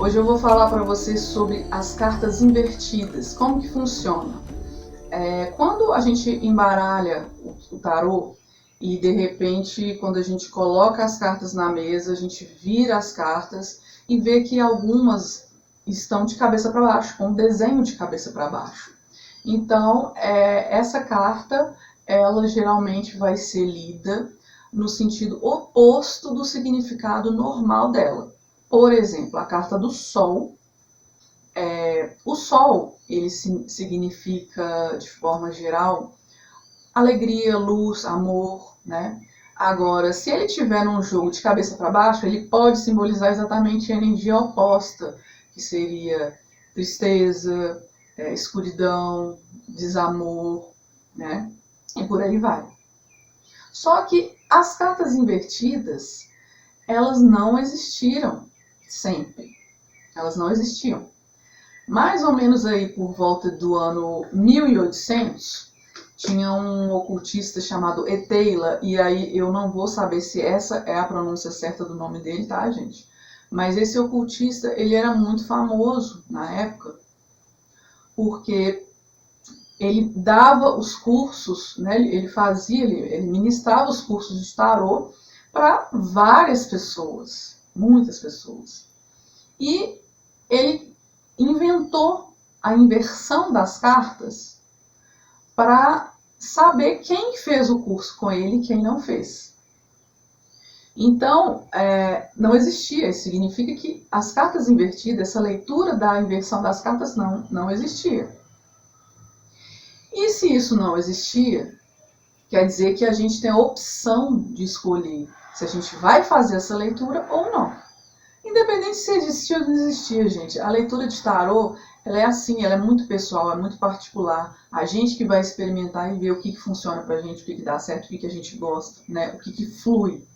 Hoje eu vou falar para vocês sobre as cartas invertidas, como que funciona. Quando a gente embaralha o tarô e de repente quando a gente coloca as cartas na mesa, a gente vira as cartas e vê que algumas estão de cabeça para baixo, com um desenho de cabeça para baixo. Então, essa carta, ela geralmente vai ser lida no sentido oposto do significado normal dela. Por exemplo, a carta do Sol. O Sol, ele significa, de forma geral, alegria, luz, amor, né? Agora, se ele estiver num jogo de cabeça para baixo, ele pode simbolizar exatamente a energia oposta, que seria tristeza, escuridão, desamor, né? E por aí vai. Só que as cartas invertidas, elas não existiram sempre. Elas não existiam. Mais ou menos aí por volta do ano 1800, tinha um ocultista chamado Eteila, e aí eu não vou saber se essa é a pronúncia certa do nome dele, tá, gente? Mas esse ocultista, ele era muito famoso na época, porque ele dava os cursos, né? Ele ministrava os cursos de tarô para várias pessoas, muitas pessoas. E ele inventou a inversão das cartas para saber quem fez o curso com ele e quem não fez. Então, não existia. Isso significa que as cartas invertidas, essa leitura da inversão das cartas não existia. E se isso não existia, quer dizer que a gente tem a opção de escolher se a gente vai fazer essa leitura ou não. Independente se existia ou não existia, gente, a leitura de tarô, ela é assim, ela é muito pessoal, é muito particular. A gente que vai experimentar e ver o que funciona pra gente, o que dá certo, o que a gente gosta, né? O que flui.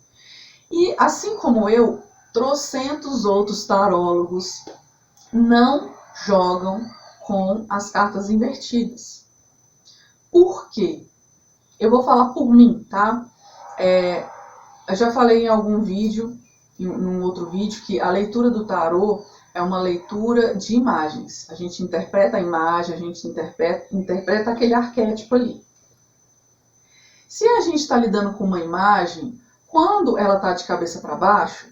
E assim como eu, trocentos outros tarólogos não jogam com as cartas invertidas. Por quê? Eu vou falar por mim, tá? Eu já falei em algum vídeo, num outro vídeo, que a leitura do tarô é uma leitura de imagens. A gente interpreta a imagem, a gente interpreta aquele arquétipo ali. Se a gente está lidando com uma imagem, quando ela está de cabeça para baixo,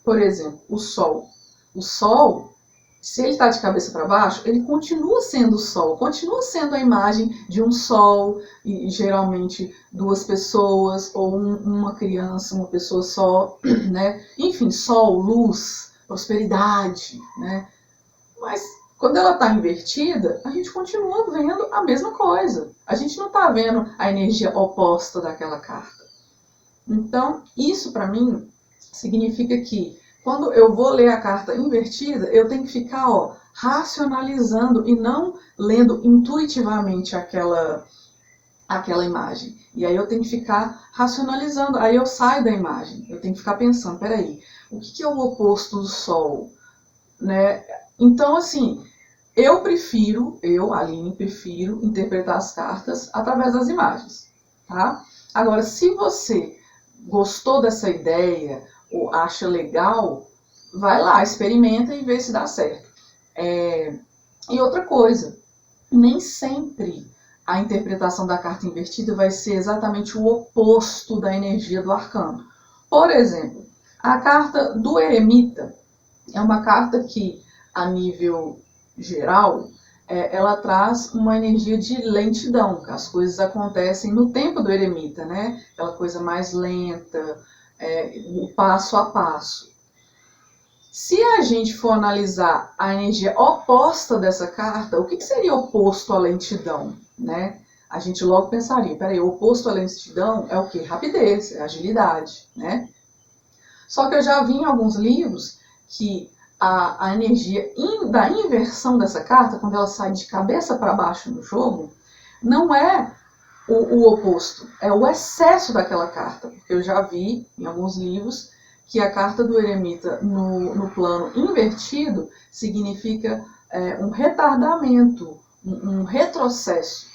por exemplo, o Sol. O Sol, se ele está de cabeça para baixo, ele continua sendo o Sol, continua sendo a imagem de um Sol, e geralmente duas pessoas, ou uma criança, uma pessoa só, né? Enfim, Sol, luz, prosperidade, né? Mas quando ela está invertida, a gente continua vendo a mesma coisa. A gente não está vendo a energia oposta daquela carta. Então, isso para mim significa que quando eu vou ler a carta invertida, eu tenho que ficar racionalizando e não lendo intuitivamente aquela imagem. E aí eu tenho que ficar racionalizando, aí eu saio da imagem. Eu tenho que ficar pensando, peraí, o que é o oposto do Sol? Né? Então, assim, Aline, prefiro interpretar as cartas através das imagens. Tá? Agora, se você gostou dessa ideia, ou acha legal, vai lá, experimenta e vê se dá certo. E outra coisa, nem sempre a interpretação da carta invertida vai ser exatamente o oposto da energia do arcano. Por exemplo, a carta do eremita é uma carta que, a nível geral, ela traz uma energia de lentidão, as coisas acontecem no tempo do eremita, né? Aquela coisa mais lenta, o passo a passo. Se a gente for analisar a energia oposta dessa carta, o que seria oposto à lentidão, né? A gente logo pensaria, peraí, o oposto à lentidão é o quê? Rapidez, é agilidade, né? Só que eu já vi em alguns livros que a energia da inversão dessa carta, quando ela sai de cabeça para baixo no jogo, não é o oposto, é o excesso daquela carta. Porque eu já vi em alguns livros que a carta do eremita no plano invertido significa um retardamento, um retrocesso.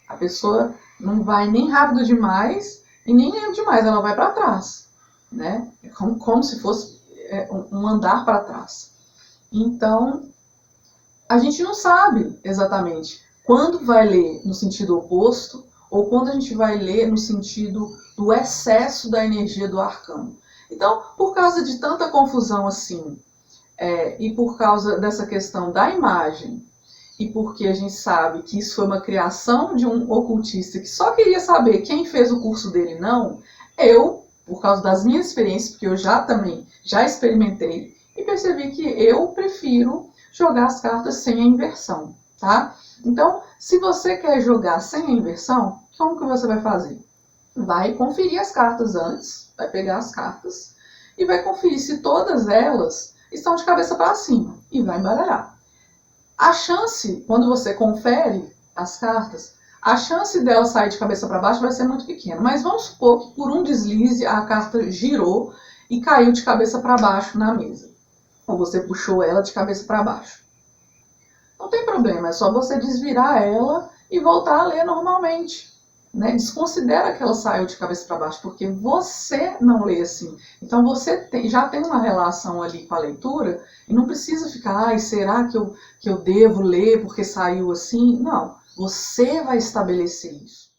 A pessoa não vai nem rápido demais e nem lento demais, ela vai para trás, né? É como se fosse um andar para trás. Então, a gente não sabe exatamente quando vai ler no sentido oposto ou quando a gente vai ler no sentido do excesso da energia do arcano. Então, por causa de tanta confusão assim, e por causa dessa questão da imagem, e porque a gente sabe que isso foi uma criação de um ocultista que só queria saber quem fez o curso dele, não, eu, por causa das minhas experiências, porque eu já experimentei, e percebi que eu prefiro jogar as cartas sem a inversão, tá? Então, se você quer jogar sem a inversão, como que você vai fazer? Vai conferir as cartas antes, vai pegar as cartas e vai conferir se todas elas estão de cabeça para cima e vai embaralhar. A chance, quando você confere as cartas, a chance dela sair de cabeça para baixo vai ser muito pequena. Mas vamos supor que por um deslize a carta girou e caiu de cabeça para baixo na mesa. Ou você puxou ela de cabeça para baixo. Não tem problema, é só você desvirar ela e voltar a ler normalmente. Né? Desconsidera que ela saiu de cabeça para baixo, porque você não lê assim. Então você já tem uma relação ali com a leitura e não precisa ficar, será que eu devo ler porque saiu assim? Não, você vai estabelecer isso.